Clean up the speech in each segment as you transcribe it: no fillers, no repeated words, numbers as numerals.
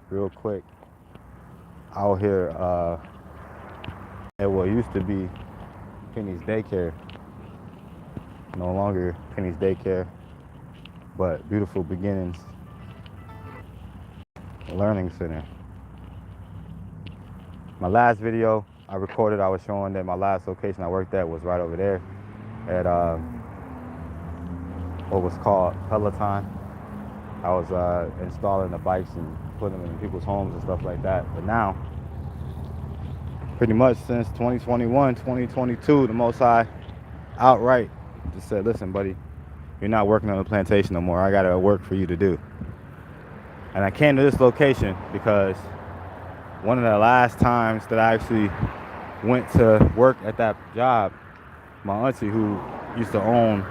real quick. Out here at what used to be Penny's Daycare. No longer Penny's Daycare, but Beautiful Beginnings Learning Center. My last video I recorded, I was showing that my last location I worked at was right over there at what was called Peloton. I was installing the bikes and putting them in people's homes and stuff like that. But now, pretty much since 2021, 2022, the Most High outright just said, listen, buddy, you're not working on the plantation no more. I got to work for you to do. And I came to this location because one of the last times that I actually went to work at that job, my auntie who used to own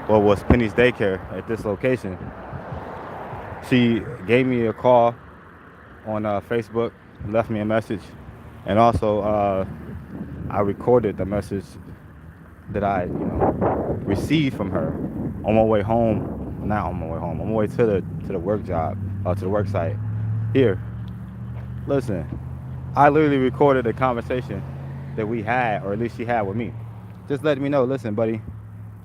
what was Penny's Daycare at this location, she gave me a call on Facebook, left me a message, and also I recorded the message that I, received from her on my way home. Not on my way home. On my way to the work job, to the work site. Here, listen, I literally recorded a conversation that we had, or at least she had with me. Just letting me know, listen, buddy,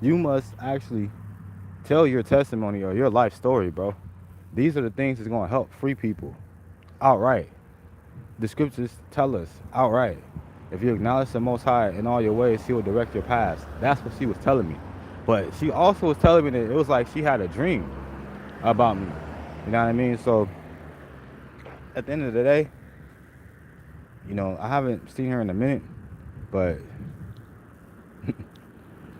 you must actually tell your testimony or your life story, bro. These are the things that's going to help free people outright. The scriptures tell us outright, if you acknowledge the Most High in all your ways, He will direct your paths. That's what she was telling me. But she also was telling me that it was like she had a dream about me. You know what I mean? So at the end of the day, I haven't seen her in a minute, but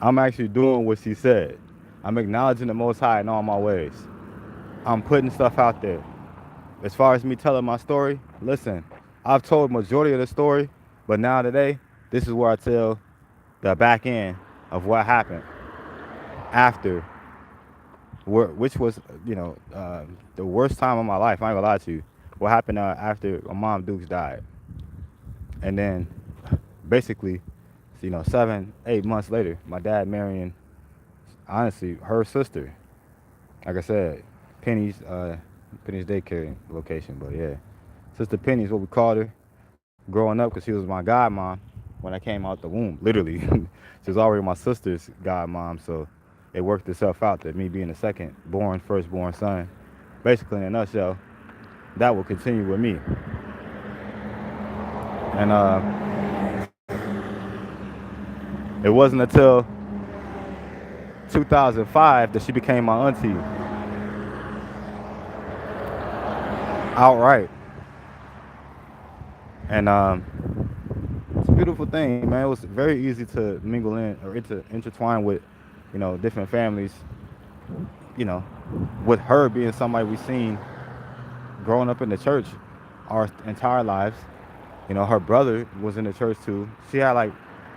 I'm actually doing what she said. I'm acknowledging the Most High in all my ways. I'm putting stuff out there. As far as me telling my story, listen, I've told majority of the story, but now today, this is where I tell the back end of what happened after, which was, the worst time of my life. I ain't gonna lie to you. What happened after my mom Dukes died. And then basically, 7, 8 months later, my dad marrying, honestly, her sister. Like I said, Penny's Daycare location, but yeah. Sister Penny's what we called her growing up because she was my godmom when I came out the womb, literally. She was already my sister's godmom, so it worked itself out that me being the firstborn son, basically in a nutshell, that will continue with me. And it wasn't until 2005 that she became my auntie outright. And it's a beautiful thing, man. It was very easy to mingle in or intertwine with, different families, with her being somebody we seen growing up in the church our entire lives. Her brother was in the church too. She had like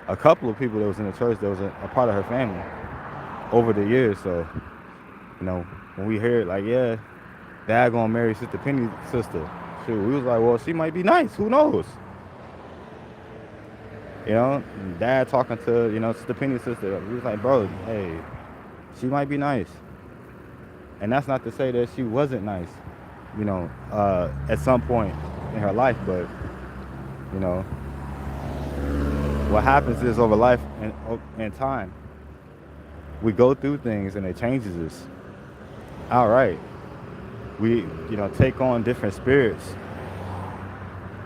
a couple of people that was in the church that was a part of her family over the years. So, when we heard like, yeah, Dad gonna marry Sister Penny's sister, shoot, we was like, well, she might be nice. Who knows? Dad talking to, Sister Penny's sister. We was like, bro, hey, she might be nice. And that's not to say that she wasn't nice, at some point in her life, but, what happens is over life and time, we go through things and it changes us. All right. We, take on different spirits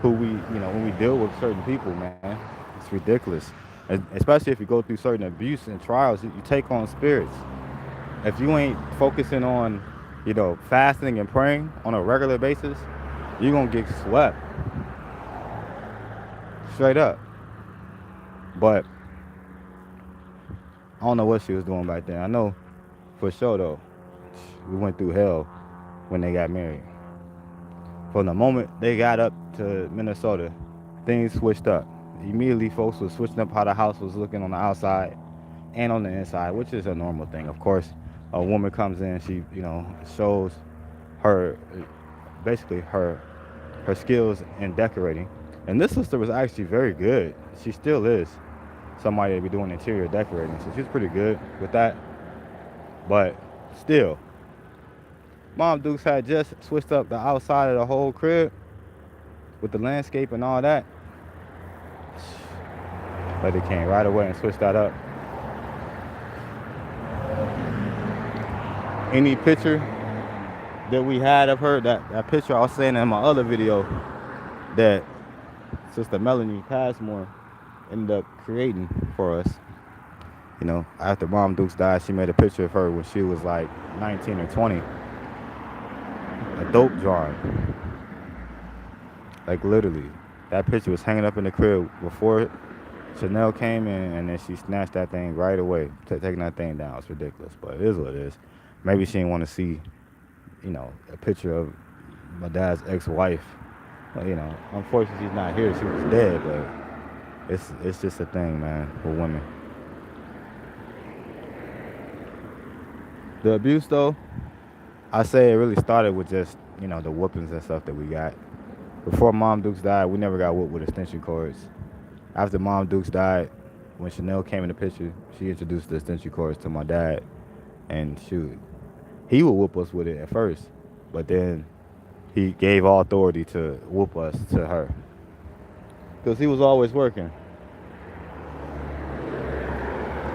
who we, when we deal with certain people, man. It's ridiculous. Especially if you go through certain abuse and trials, you take on spirits. If you ain't focusing on, fasting and praying on a regular basis, you're going to get swept. Straight up. But I don't know what she was doing back then. I know for sure, though, we went through hell when they got married. From the moment they got up to Minnesota, things switched up. Immediately, folks was switching up how the house was looking on the outside and on the inside, which is a normal thing. Of course, a woman comes in, she, shows her, basically her skills in decorating. And this sister was actually very good. She still is somebody that be doing interior decorating. So she's pretty good with that. But still, Mom Dukes had just switched up the outside of the whole crib with the landscape and all that. But they came right away and switched that up. Any picture that we had of her, that picture I was saying in my other video that Sister Melanie Passmore ended up creating for us. You know, after Mom Dukes died, she made a picture of her when she was like 19 or 20. A dope drawing. Like literally. That picture was hanging up in the crib before Chanel came in, and then she snatched that thing right away, taking that thing down. It's ridiculous, but it is what it is. Maybe she didn't want to see, you know, a picture of my dad's ex-wife. Well, you know, unfortunately she's not here. She was dead, but it's just a thing, man, for women. The abuse, though, I say it really started with just, you know, the whoopings and stuff that we got. Before Mom Dukes died, we never got whooped with extension cords. After Mom Dukes died, when Chanel came in the picture, she introduced the extension cords to my dad. And shoot, he would whoop us with it at first, but then he gave all authority to whoop us to her. Because he was always working.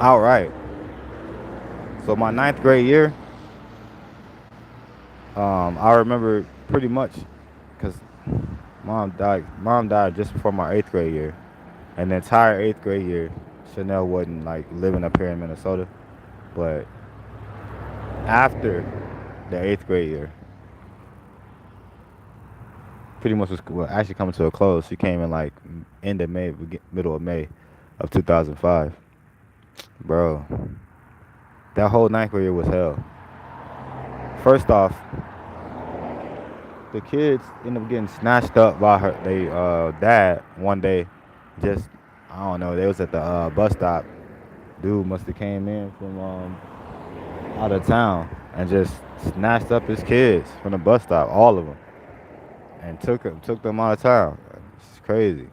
All right. So my ninth grade year, I remember pretty much because mom died just before my eighth grade year. And the entire eighth grade year, Chanel wasn't like living up here in Minnesota. But after the eighth grade year, pretty much was actually coming to a close. She came in like end of May, middle of May of 2005. Bro, that whole ninth grade year was hell. First off, the kids ended up getting snatched up by her dad one day. Just I don't know. They was at the bus stop. Dude must have came in from out of town and just snatched up his kids from the bus stop, all of them, and took them out of town. It's crazy.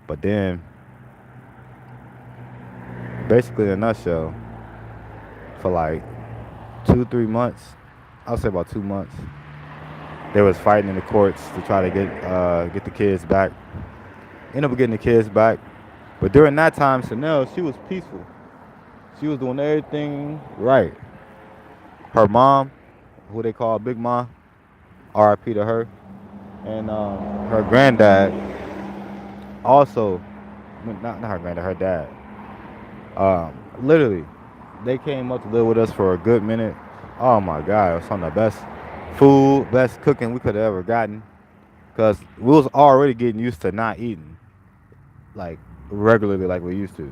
But then, basically, in a nutshell, for like 2-3 months, I'll say about 2 months, they was fighting in the courts to try to get the kids back. Ended up getting the kids back, but during that time, Chanel, she was peaceful. She was doing everything right. Her mom, who they call Big Mom, R.I.P. to her, and her granddad, also, not her granddad, her dad. Literally, they came up to live with us for a good minute. Oh my God, it was some of the best food, best cooking we could have ever gotten. Cause we was already getting used to not eating like regularly like we used to.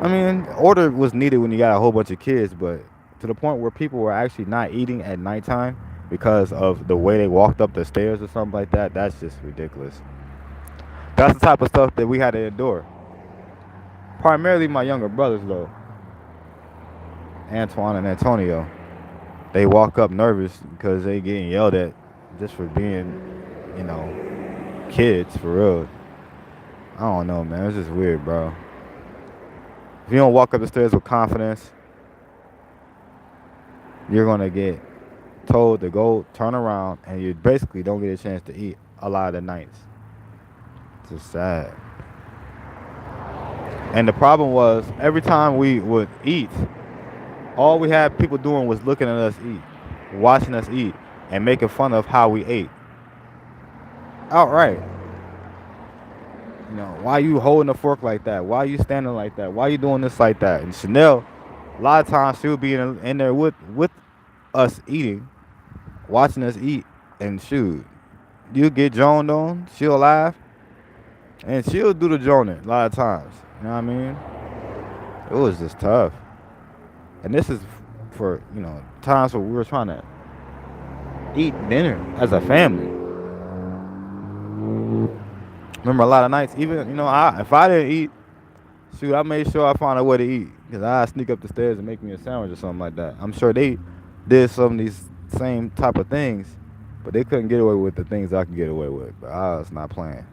I mean, order was needed when you got a whole bunch of kids, but to the point where people were actually not eating at nighttime because of the way they walked up the stairs or something like that, that's just ridiculous. That's the type of stuff that we had to endure. Primarily my younger brothers, though, Antoine and Antonio. They walk up nervous because they getting yelled at just for being, you know, kids, for real. I don't know, man. It's just weird, bro. If you don't walk up the stairs with confidence, you're going to get told to go turn around, and you basically don't get a chance to eat a lot of the nights. It's just sad. And the problem was, every time we would eat, all we had people doing was looking at us eat, watching us eat, and making fun of how we ate. Outright. You know, why you holding a fork like that? Why you standing like that? Why you doing this like that? And Chanel, a lot of times she would be in there with us eating, watching us eat, and shoot, you get joned on, she'll laugh, and she'll do the joning a lot of times. You know what I mean? It was just tough. And this is for, you know, times where we were trying to eat dinner as a family. Remember a lot of nights, even, you know, if I didn't eat, shoot, I made sure I found a way to eat. Because I'd sneak up the stairs and make me a sandwich or something like that. I'm sure they did some of these same type of things, but they couldn't get away with the things I could get away with. But I was not playing.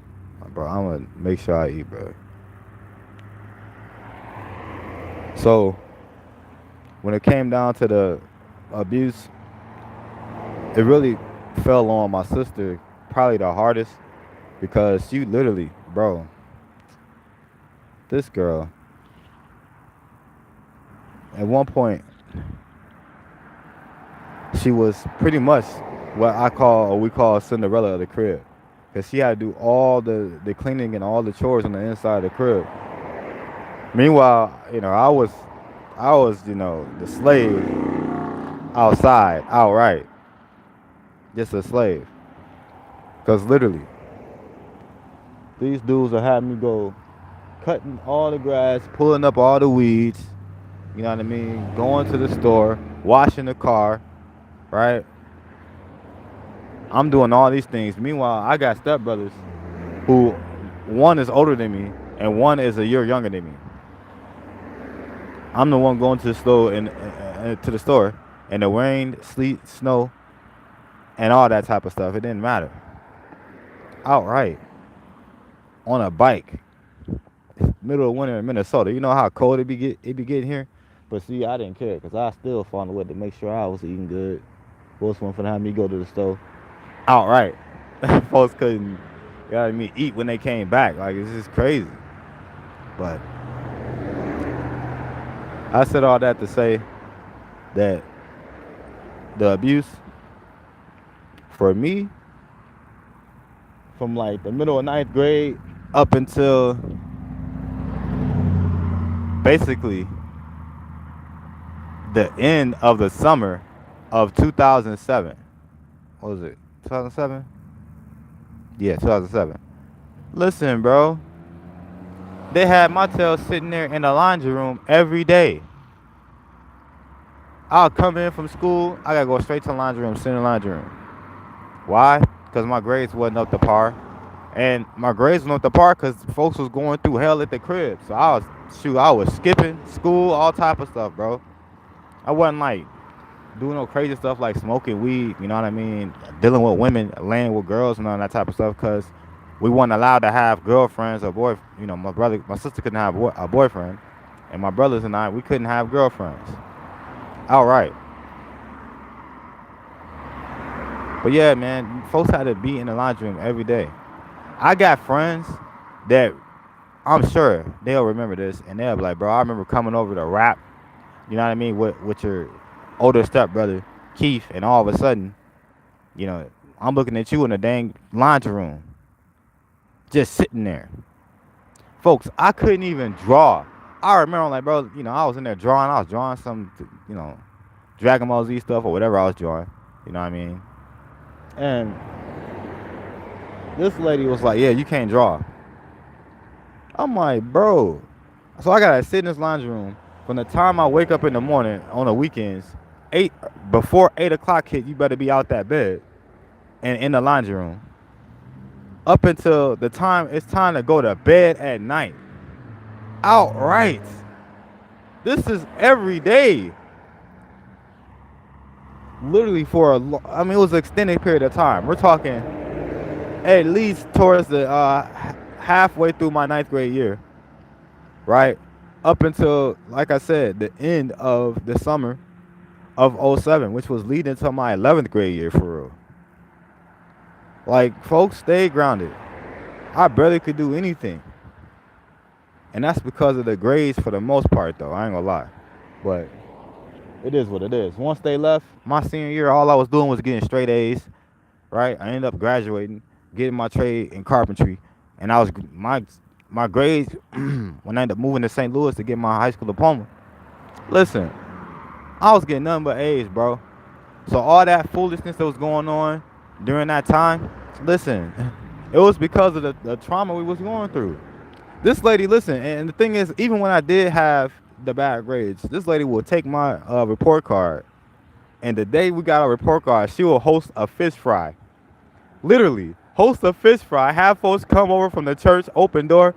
Bro, I'm going to make sure I eat, bro. So, when it came down to the abuse, it really fell on my sister probably the hardest because she literally, bro, this girl, at one point, she was pretty much what I call or we call Cinderella of the crib. Cause she had to do all the cleaning and all the chores on the inside of the crib. Meanwhile, I was, the slave outside, outright, just a slave. Cause literally, these dudes will have me go cutting all the grass, pulling up all the weeds, you know what I mean? Going to the store, washing the car, right? I'm doing all these things. Meanwhile, I got stepbrothers who one is older than me and one is a year younger than me. I'm the one going to the store in the rain, sleet, snow, and all that type of stuff. It didn't matter. Outright on a bike, middle of winter in Minnesota. You know how cold it be getting here. But see, I didn't care because I still found a way to make sure I was eating good. Folks want to have me go to the store. Outright, folks couldn't, you know what I mean, eat when they came back. Like it's just crazy. But I said all that to say that the abuse for me from like the middle of ninth grade up until basically the end of the summer of 2007. What was it? 2007? Yeah, 2007. Listen, bro. They had my tail sitting there in the laundry room every day. I'll come in from school. I gotta go straight to the laundry room, sit in the laundry room. Why? Because my grades wasn't up to par. And my grades wasn't up to par because folks was going through hell at the crib. So I was skipping school, all type of stuff, bro. I wasn't like doing no crazy stuff like smoking weed, you know what I mean? Dealing with women, laying with girls and all that type of stuff because we weren't allowed to have girlfriends or boy. My sister couldn't have a boyfriend, and my brothers and I, we couldn't have girlfriends. Outright. But yeah, man, folks had to be in the laundry room every day. I got friends that I'm sure they'll remember this, and they'll be like, bro, I remember coming over to rap, you know what I mean, with your older stepbrother, Keith, and all of a sudden, I'm looking at you in the dang laundry room, just sitting there. Folks, I couldn't even draw. I remember, like, bro, I was in there drawing. I was drawing some, Dragon Ball Z stuff or whatever I was drawing. You know what I mean? And this lady was like, yeah, you can't draw. I'm like, bro. So I got to sit in this laundry room from the time I wake up in the morning on the weekends, before 8 o'clock hit, you better be out that bed and in the laundry room. Up until the time it's time to go to bed at night. Outright. This is every day. Literally it was an extended period of time. We're talking at least towards the halfway through my ninth grade year. Right? Up until, like I said, the end of the summer of 07, which was leading to my 11th grade year for real. Like, folks, stay grounded. I barely could do anything. And that's because of the grades for the most part, though. I ain't gonna lie. But it is what it is. Once they left, my senior year, all I was doing was getting straight A's, right? I ended up graduating, getting my trade in carpentry. And my grades, when I ended up moving to St. Louis to get my high school diploma, listen, I was getting nothing but A's, bro. So all that foolishness that was going on during that time, listen, it was because of the trauma we was going through. This lady, listen, and the thing is, even when I did have the bad grades, this lady will take my report card, and the day we got our report card, she will host a fish fry. Literally, host a fish fry, have folks come over from the church, open door.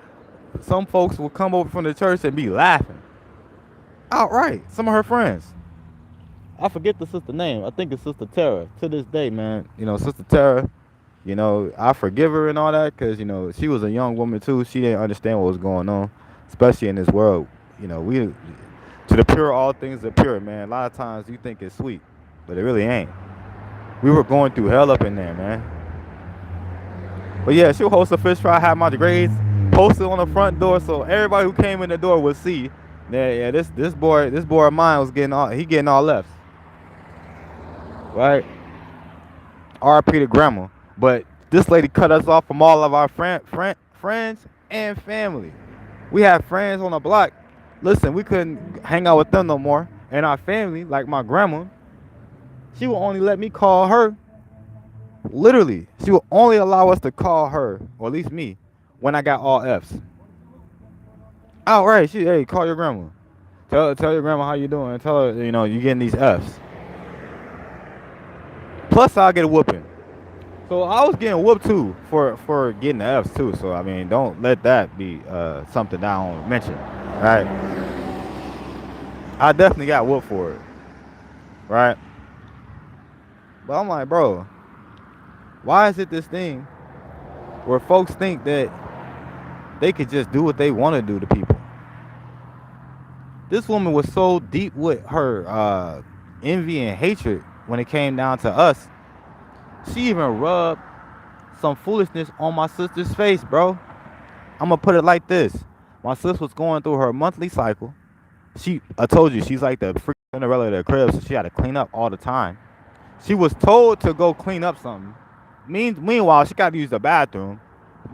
Some folks will come over from the church and be laughing. Outright, some of her friends. I forget the sister name. I think it's Sister Tara. To this day, man, Sister Tara, I forgive her and all that because, she was a young woman too. She didn't understand what was going on, especially in this world. We, to the pure, all things are pure, man. A lot of times you think it's sweet. but it really ain't. We were going through hell up in there, man. But yeah, she'll host a fish fry, have my grades posted on the front door so everybody who came in the door would see. Yeah, this boy of mine was getting all lefts, right? RP to grandma. But this lady cut us off from all of our friends and family. We had friends on the block. Listen, we couldn't hang out with them no more. And our family, like my grandma, she will only let me call her. Literally, she will only allow us to call her, or at least me, when I got all F's. Oh, right. Hey, call your grandma. Tell your grandma how you doing. Tell her, you getting these F's. Plus, I'll get a whooping. So I was getting whooped too for getting the F's too. So I mean, don't let that be something that I don't mention. Right? I definitely got whooped for it. Right? But I'm like, bro, why is it this thing where folks think that they could just do what they want to do to people? This woman was so deep with her envy and hatred when it came down to us. She even rubbed some foolishness on my sister's face, bro. I'm gonna put it like this. My sister was going through her monthly cycle. I told you, she's like the freaking Cinderella of the crib, so she had to clean up all the time. She was told to go clean up something. Meanwhile, she got to use the bathroom.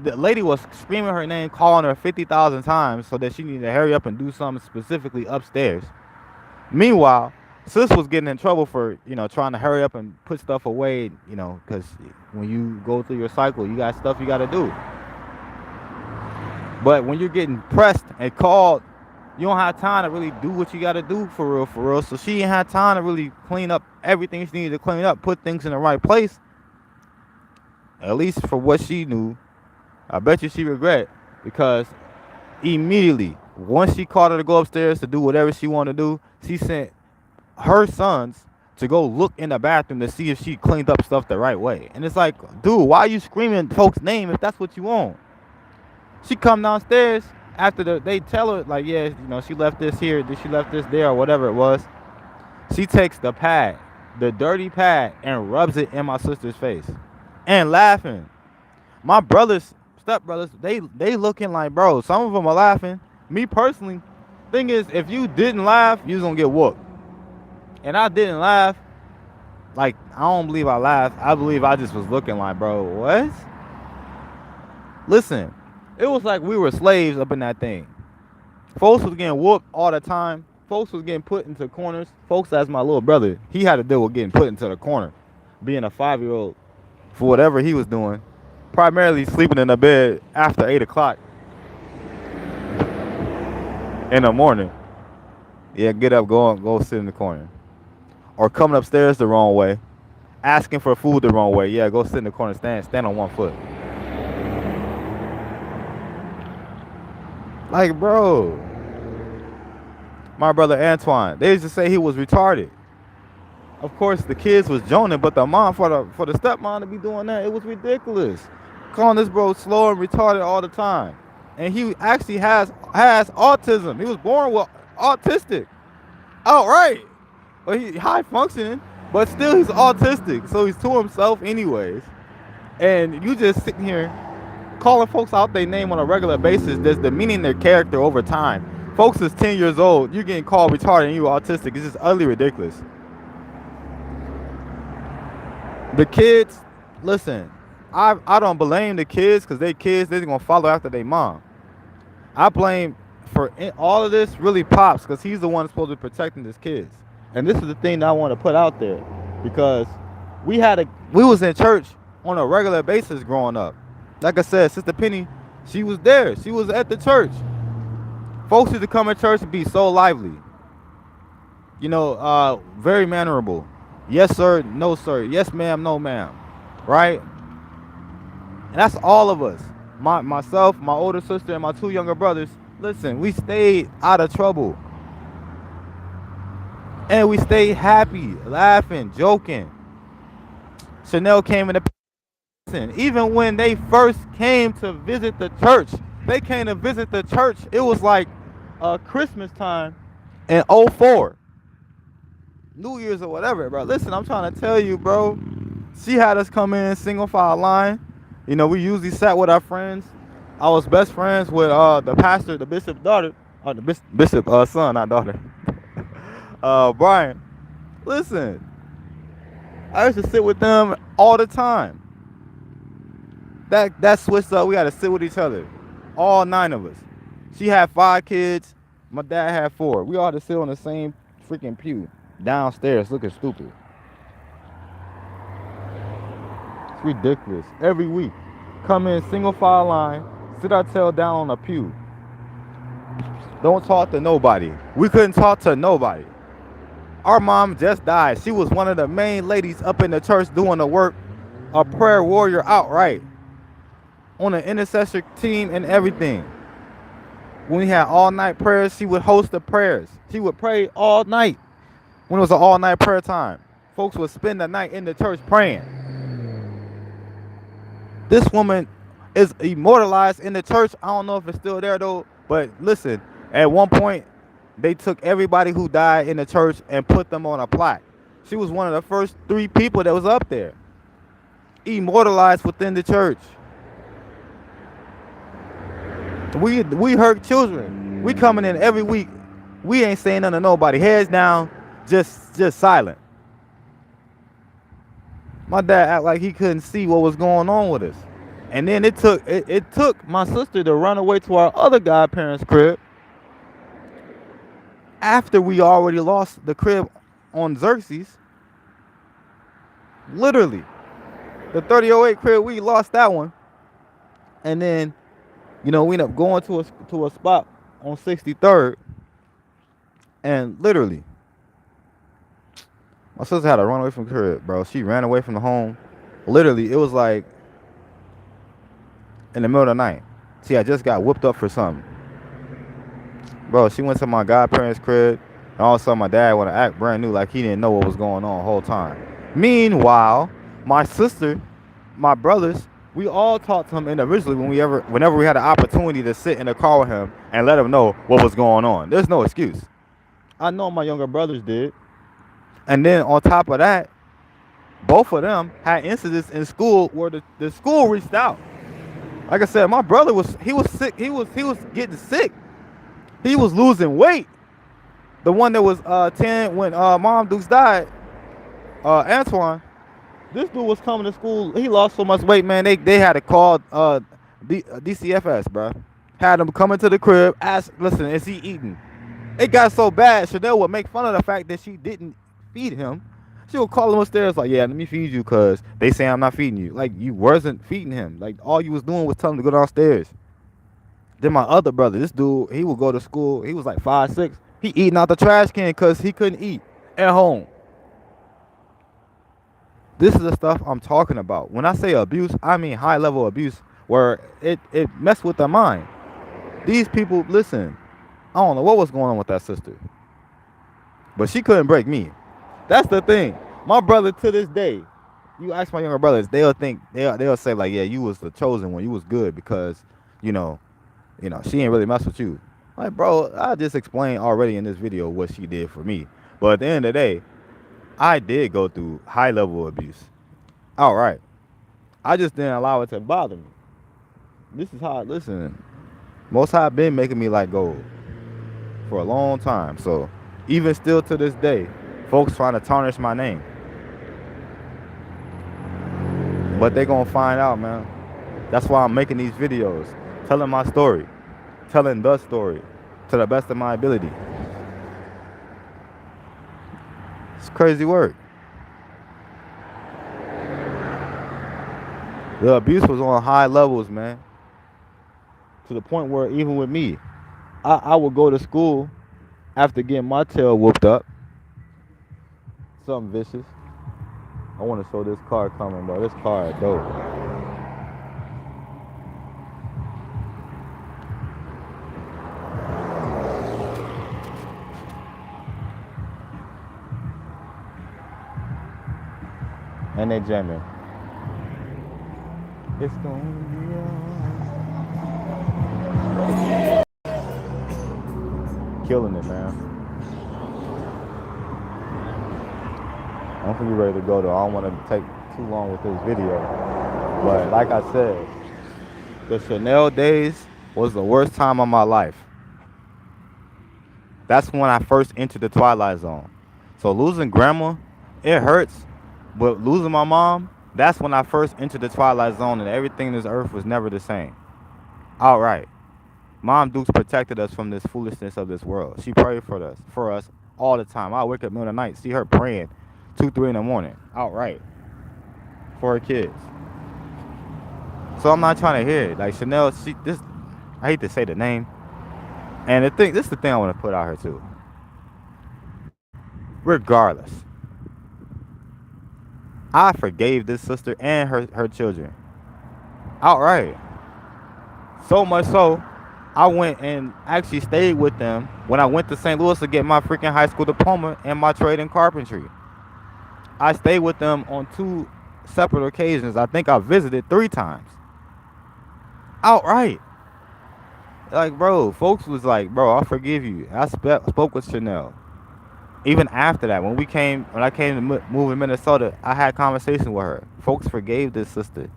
The lady was screaming her name, calling her 50,000 times so that she needed to hurry up and do something specifically upstairs. Meanwhile, sis was getting in trouble for, trying to hurry up and put stuff away, because when you go through your cycle, you got stuff you got to do. But when you're getting pressed and called, you don't have time to really do what you got to do for real. So she ain't had time to really clean up everything she needed to clean up, put things in the right place. At least for what she knew. I bet you she regret, because immediately, once she called her to go upstairs to do whatever she wanted to do, she sent her sons to go look in the bathroom to see if she cleaned up stuff the right way. And it's like, dude, why are you screaming folks' name if that's what you want? She come downstairs after they tell her, like, yeah, she left this here, she left this there, or whatever it was. She takes the pad, the dirty pad, and rubs it in my sister's face. And laughing. My stepbrothers, they looking like, bro, some of them are laughing. Me personally, thing is, if you didn't laugh, you was gonna get whooped. And I didn't laugh. Like, I don't believe I laughed. I believe I just was looking like, bro, what? Listen, it was like we were slaves up in that thing. Folks was getting whooped all the time. Folks was getting put into corners. Folks, as my little brother, he had to deal with getting put into the corner. Being a 5-year-old, for whatever he was doing. Primarily sleeping in the bed after 8 o'clock in the morning. Yeah, get up, go sit in the corner. Or coming upstairs the wrong way. Asking for food the wrong way. Yeah, go sit in the corner, stand on one foot. Like, bro. My brother Antoine, they used to say he was retarded. Of course, the kids was joning, but the mom, for the stepmom to be doing that, it was ridiculous. Calling this bro slow and retarded all the time. And he actually has autism. He was born with autistic. Outright. But he's high functioning, but still he's autistic. So he's to himself anyways. And you just sitting here calling folks out their name on a regular basis, that's demeaning their character over time. Folks is 10 years old, you're getting called retarded and you autistic. It's just utterly ridiculous. The kids, listen, I don't blame the kids, because they're going to follow after their mom. I blame for all of this really Pops, because he's the one supposed to be protecting his kids. And this is the thing that I want to put out there, because we was in church on a regular basis growing up. Like I said, Sister Penny, she was there. She was at the church. Folks used to come to church and be so lively. Very mannerable. Yes, sir. No, sir. Yes, ma'am. No, ma'am. Right? And that's all of us. Myself, my older sister, and my 2 younger brothers. Listen, we stayed out of trouble. And we stayed happy, laughing, joking. Chanel came in the... Even when they first came to visit the church, it was like Christmas time in 2004. New Year's or whatever, bro. Listen, I'm trying to tell you, bro. She had us come in single file line. You know, we usually sat with our friends. I was best friends with the pastor, the bishop's daughter, or the bishop son, not daughter. Brian. Listen, I used to sit with them all the time. That switched up. We had to sit with each other, all 9 of us. She had 5 kids. My dad had 4. We all had to sit on the same freaking pew downstairs, looking stupid. It's ridiculous. Every week, come in single file line, sit our tail down on a pew. Don't talk to nobody. We couldn't talk to nobody. Our mom just died. She was one of the main ladies up in the church doing the work, a prayer warrior outright, on an intercessor team and everything. When we had all night prayers, she would host the prayers. She would pray all night. When it was an all night prayer time, folks would spend the night in the church praying. This woman is immortalized in the church. I don't know if it's still there though, but listen, at one point, they took everybody who died in the church and put them on a plaque. She was one of the first 3 people that was up there, immortalized within the church. We hurt children. We coming in every week. We ain't saying nothing to nobody. Heads down, just silent. My dad act like he couldn't see what was going on with us. And then it took my sister to run away to our other godparents' crib after we already lost the crib on Xerxes. Literally. The 3008 crib, we lost that one. And then, you know, we ended up going to a spot on 63rd. And literally, my sister had to run away from the crib, bro. She ran away from the home. Literally, it was like in the middle of the night. She had just got whooped up for something. Bro, she went to my godparents' crib, and all of a sudden my dad wanted to act brand new like he didn't know what was going on the whole time. Meanwhile, my sister, my brothers, we all talked to him individually whenever we had an opportunity to sit in the car with him and let him know what was going on. There's no excuse. I know my younger brothers did. And then on top of that, both of them had incidents in school where the school reached out. Like I said, my brother was sick. He was getting sick. He was losing weight. The one that was 10 when Mom Dukes died, Antoine, this dude was coming to school. He lost so much weight, man. They had to call DCFS, bro. Had him come into the crib, ask, listen, is he eating? It got so bad, Chanel would make fun of the fact that she didn't feed him. She would call him upstairs like, yeah, let me feed you because they say I'm not feeding you. Like, you wasn't feeding him. Like, all you was doing was telling him to go downstairs. Then my other brother, this dude, he would go to school. He was like 5'6". He eating out the trash can because he couldn't eat at home. This is the stuff I'm talking about. When I say abuse, I mean high-level abuse where it messed with their mind. These people, listen, I don't know what was going on with that sister, but she couldn't break me. That's the thing. My brother, to this day, you ask my younger brothers, they'll say like, yeah, you was the chosen one. You was good because, you know, she ain't really mess with you. Like, bro, I just explained already in this video what she did for me. But at the end of the day, I did go through high-level abuse. All right. I just didn't allow it to bother me. This is how, listen, Most High been making me like gold for a long time. So even still to this day, folks trying to tarnish my name. But they gonna find out, man. That's why I'm making these videos, telling my story, telling the story to the best of my ability. It's crazy work. The abuse was on high levels, man. To the point where even with me, I would go to school after getting my tail whooped up. Something vicious. I want to show this car coming, bro. This car is dope. And they jamming. It's gonna be alright. Killing it, man. definitely ready to go though. I don't want to take too long with this video. But like I said, the Chanel days was the worst time of my life. That's when I first entered the Twilight Zone. So losing grandma, it hurts. But losing my mom, that's when I first entered the Twilight Zone and everything in this earth was never the same. All right. Mom Dukes protected us from this foolishness of this world. She prayed for us all the time. I wake up middle of the night, see her praying 2, 3 in the morning. Outright. For her kids. So I'm not trying to hear it. Like Chanel, I hate to say the name. And this is the thing I want to put out here too. Regardless, I forgave this sister and her children. Outright. So much so, I went and actually stayed with them when I went to St. Louis to get my freaking high school diploma and my trade in carpentry. I stayed with them on 2 separate occasions. I think I visited 3 times. Outright. Like, bro, folks was like, bro, I forgive you. I spoke with Chanel. Even after that, when I came to move in Minnesota, I had conversations with her. Folks forgave this sister.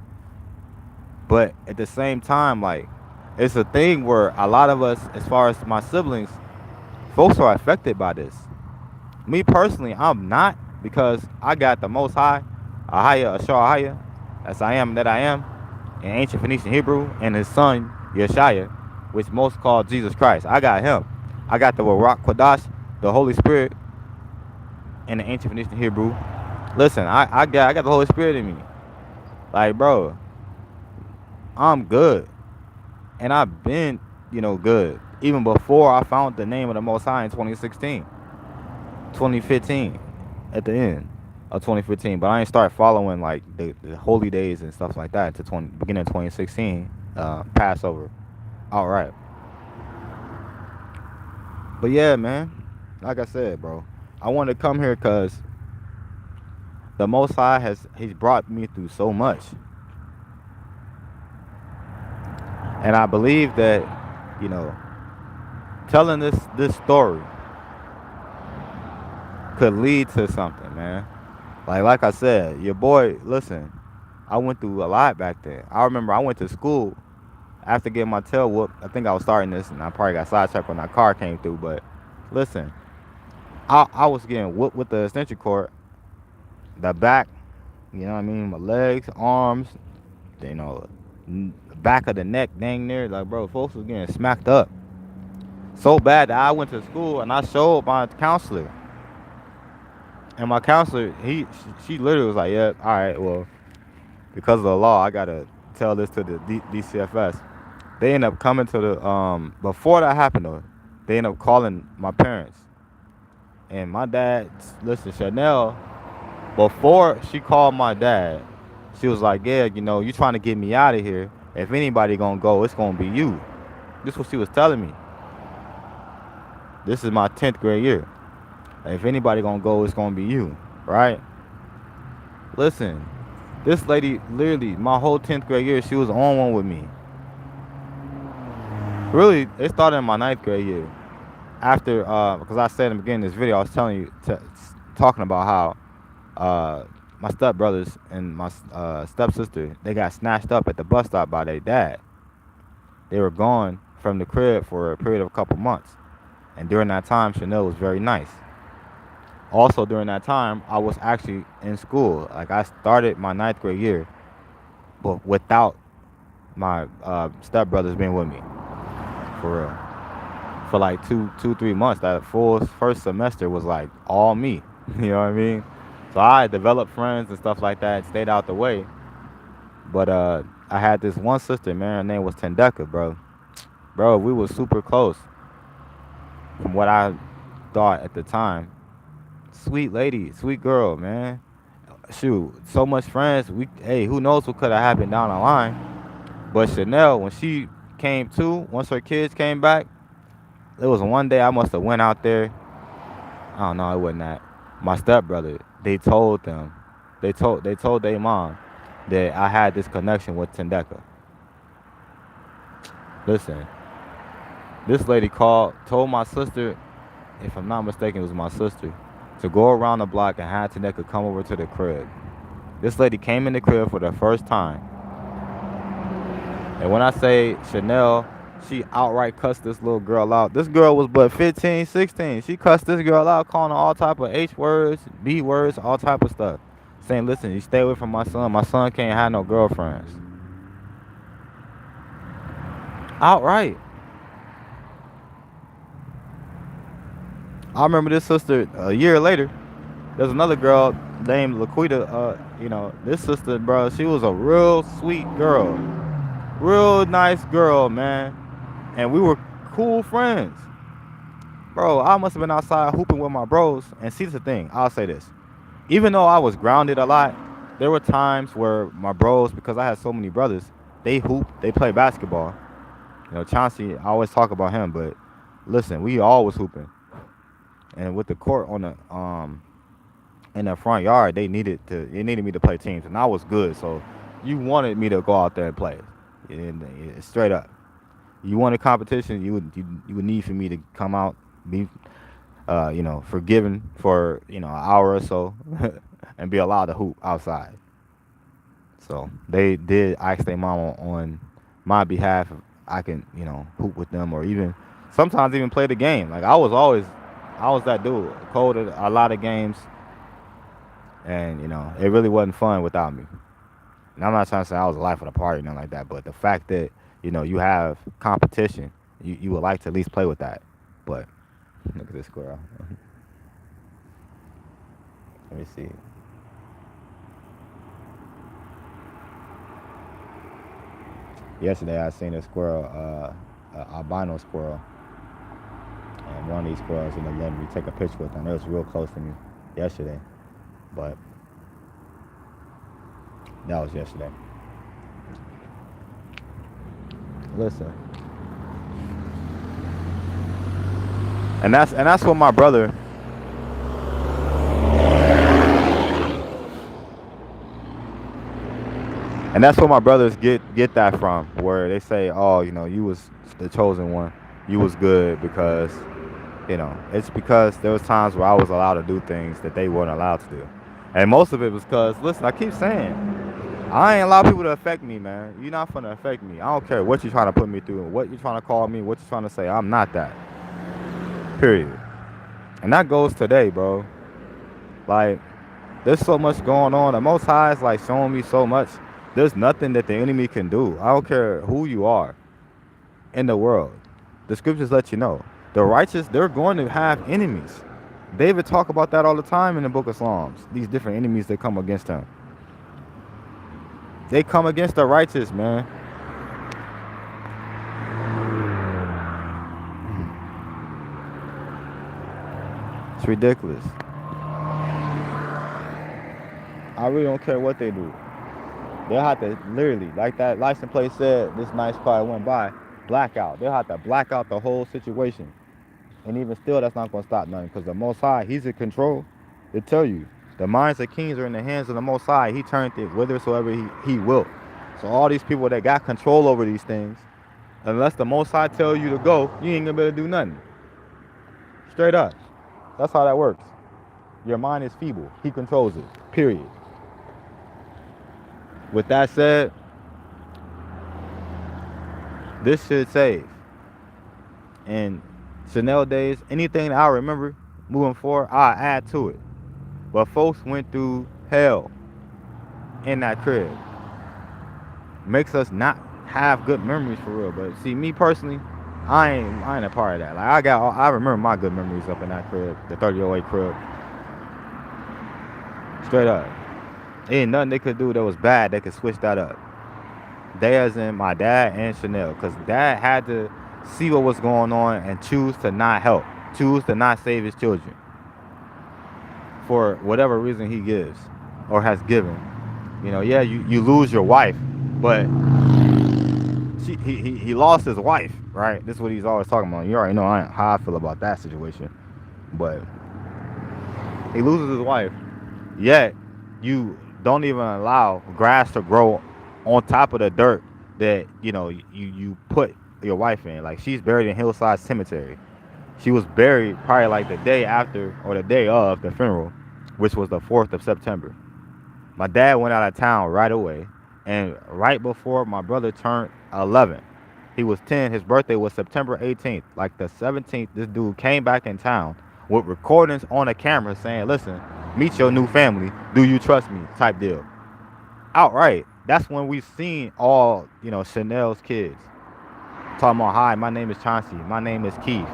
But at the same time, like, it's a thing where a lot of us, as far as my siblings, folks are affected by this. Me personally, I'm not, because I got the Most High, Ahaya, Ashar Ahaya, as I am that I am, in ancient Phoenician Hebrew, and his son, Yeshaya, which most call Jesus Christ. I got him. I got the Ruach Kodash, the Holy Spirit, in the ancient Phoenician Hebrew. Listen, I got the Holy Spirit in me. Like, bro, I'm good. And I've been, good. Even before I found the name of the Most High in 2016. 2015. At the end of 2015. But I ain't start following, like, the holy days and stuff like that until beginning of 2016. Passover. All right. But yeah, man. Like I said, bro. I wanted to come here because the Most High he's brought me through so much. And I believe that, telling this story could lead to something, man. Like I said, your boy, listen, I went through a lot back then. I remember I went to school after getting my tail whooped. I think I was starting this, and I probably got sidetracked when that car came through. But listen, I was getting whooped with the extension cord, the back, you know what I mean, my legs, arms, back of the neck, dang near. Like, bro, folks was getting smacked up so bad that I went to school and I showed my counselor. And my counselor, she literally was like, yeah, all right, well, because of the law, I got to tell this to the DCFS. They end up coming to the, before that happened, though, they end up calling my parents. And my dad, listen, Chanel, before she called my dad, she was like, yeah, you trying to get me out of here. If anybody gonna go, it's gonna be you. This is what she was telling me. This is my 10th grade year. If anybody gonna go, it's gonna be you, right? Listen, this lady, literally, my whole 10th grade year, she was on one with me. Really, it started in my 9th grade year. After, because I said in the beginning of this video, I was telling you, talking about how my stepbrothers and my stepsister, they got snatched up at the bus stop by their dad. They were gone from the crib for a period of a couple months. And during that time, Chanel was very nice. Also, during that time, I was actually in school. Like, I started my 9th grade year, but without my stepbrothers being with me, for real. For like 3 months, that full first semester was like all me. You know what I mean? So I developed friends and stuff like that, stayed out the way. But I had this one sister, man, her name was Tendeka, bro. Bro, we were super close. From what I thought at the time. Sweet lady, sweet girl, man. Shoot, so much friends. Hey, who knows what could have happened down the line. But Chanel, when she came to, once her kids came back, it was one day I must have went out there. I don't know, it wasn't that. My stepbrother, they told their mom that I had this connection with Tendeka. Listen, this lady told my sister, if I'm not mistaken, it was my sister. to go around the block and have Taneka come over to the crib. This lady came in the crib for the first time. And when I say Chanel, she outright cussed this little girl out. This girl was but 15, 16. She cussed this girl out, calling her all type of H words, B words, all type of stuff. Saying, listen, you stay away from my son. My son can't have no girlfriends. Outright. I remember this sister a year later. There's another girl named Laquita. This sister, bro, she was a real sweet girl. Real nice girl, man. And we were cool friends. Bro, I must have been outside hooping with my bros. And see, the thing, I'll say this. Even though I was grounded a lot, there were times where my bros, because I had so many brothers, they hoop, they play basketball. Chauncey, I always talk about him, but listen, we always hooping. And with the court on the in the front yard, they needed me to play teams, and I was good. So you wanted me to go out there and play, and straight up. You wanted competition, you would need for me to come out, be forgiven for an hour or so, and be allowed to hoop outside. So they did ask their mama on my behalf if I can hoop with them, or even sometimes even play the game. Like I was that dude, cold at a lot of games, and it really wasn't fun without me. And I'm not trying to say I was the life of the party, nothing like that, but the fact that you have competition, you would like to at least play with that. But look at this squirrel. Let me see. Yesterday I seen a squirrel, albino squirrel, and one of these squirrels letting me take a picture with them. It was real close to me yesterday, but that was yesterday. Listen, and that's what my brother. And that's where my brothers get that from, where they say, "Oh, you was the chosen one. You was good because, it's because there was times where I was allowed to do things that they weren't allowed to do, and most of it was because, listen, I keep saying, I ain't allow people to affect me, man. You're not gonna affect me. I don't care what you're trying to put me through, what you're trying to call me, what you're trying to say. I'm not that. Period. And that goes today, bro. Like, there's so much going on. The Most High is like showing me so much. There's nothing that the enemy can do. I don't care who you are in the world. The scriptures let you know. The righteous, they're going to have enemies. David talk about that all the time in the book of Psalms. These different enemies that come against him. They come against the righteous, man. It's ridiculous. I really don't care what they do. They'll have to literally, like that license plate said, this nice car went by, blackout. They'll have to black out the whole situation. And even still, that's not going to stop nothing, because the Most High, He's in control. They tell you, the minds of kings are in the hands of the Most High. He turned it whithersoever he will. So all these people that got control over these things, unless the Most High tell you to go, you ain't going to be able to do nothing. Straight up. That's how that works. Your mind is feeble. He controls it. Period. With that said, this should save. And Chanel days, anything that I remember moving forward, I'll add to it. But folks went through hell in that crib. Makes us not have good memories for real. But see, me personally, I ain't a part of that. Like I remember my good memories up in that crib, the 3008 crib. Straight up. Ain't nothing they could do that was bad. They could switch that up. They as in my dad and Chanel, because dad had to see what was going on and choose to not help, choose to not save his children for whatever reason he gives or has given. Yeah, you lose your wife, but he lost his wife, right? This is what he's always talking about. You already know how I feel about that situation, but he loses his wife, yet you don't even allow grass to grow on top of the dirt that you put your wife in. Like, she's buried in Hillside Cemetery. She was buried probably like the day after or the day of the funeral, which was the 4th of September. My dad went out of town right away, and right before my brother turned 11, he was 10. His birthday was September 18th. Like the 17th, this dude came back in town with recordings on a camera saying, "Listen, meet your new family. Do you trust me?" type deal. Outright. That's when we seen all, Chanel's kids talking about, "Hi, my name is Chauncey. My name is Keith."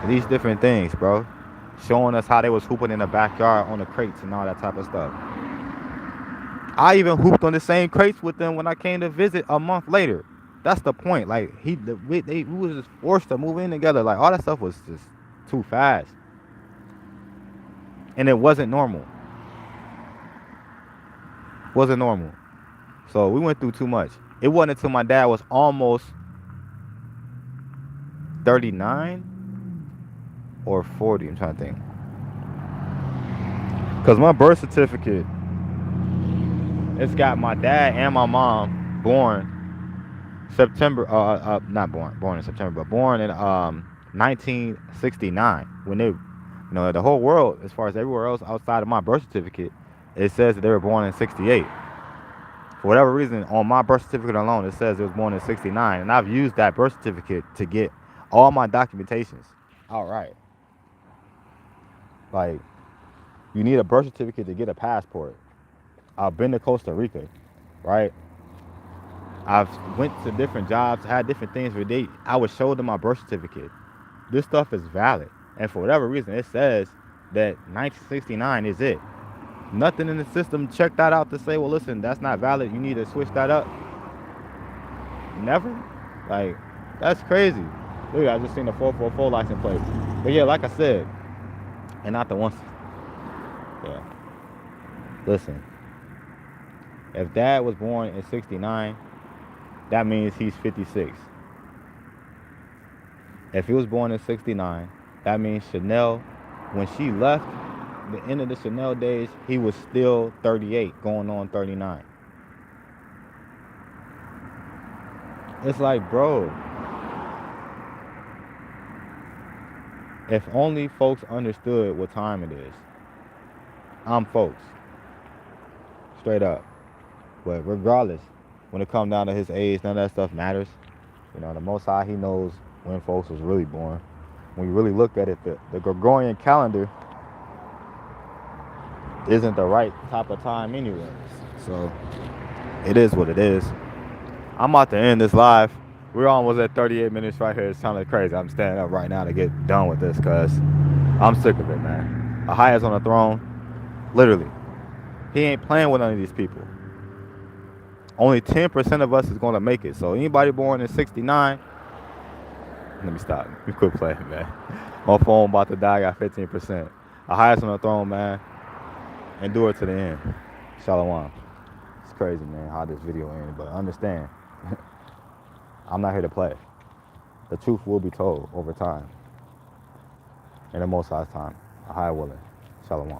These different things, bro. Showing us how they was hooping in the backyard on the crates and all that type of stuff. I even hooped on the same crates with them when I came to visit a month later. That's the point. Like we was just forced to move in together. Like all that stuff was just too fast, and it wasn't normal. Wasn't normal. So we went through too much. It wasn't until my dad was almost 39 or 40. I'm trying to think. Cause my birth certificate, it's got my dad and my mom born September, not born in September, but born in 1969. When they, the whole world, as far as everywhere else outside of my birth certificate, it says that they were born in '68. For whatever reason, on my birth certificate alone, it says it was born in '69, and I've used that birth certificate to get all my documentations. All right, like you need a birth certificate to get a passport. I've been to Costa Rica, right? I've went to different jobs, had different things where I would show them my birth certificate. This stuff is valid. And for whatever reason, it says that 1969 is it. Nothing in the system checked that out to say, well, listen, that's not valid. You need to switch that up. Never. Like, that's crazy. Look, I just seen the 444 license plate. But yeah, like I said, and not the ones. Yeah. Listen, if dad was born in '69, that means he's 56. If he was born in '69, that means Chanel, when she left, the end of the Chanel days, he was still 38, going on 39. It's like, bro, if only folks understood what time it is. I'm folks. Straight up. But regardless, when it comes down to his age, none of that stuff matters. The Most High, he knows when folks was really born. When you really look at it, the Gregorian calendar isn't the right type of time anyway. So it is what it is. I'm about to end this live. We're almost at 38 minutes right here. It's sounding crazy. I'm standing up right now to get done with this because I'm sick of it, man. Ahai is on the throne. Literally. He ain't playing with none of these people. Only 10% of us is going to make it. So anybody born in '69, let me stop. Let me quit playing, man. My phone about to die. I got 15%. Ahai is on the throne, man. Endure to the end. Shalom. It's crazy, man, how this video ended. But understand, I'm not here to play. The truth will be told over time. In the Most High's time. Ahai willing. Shalom.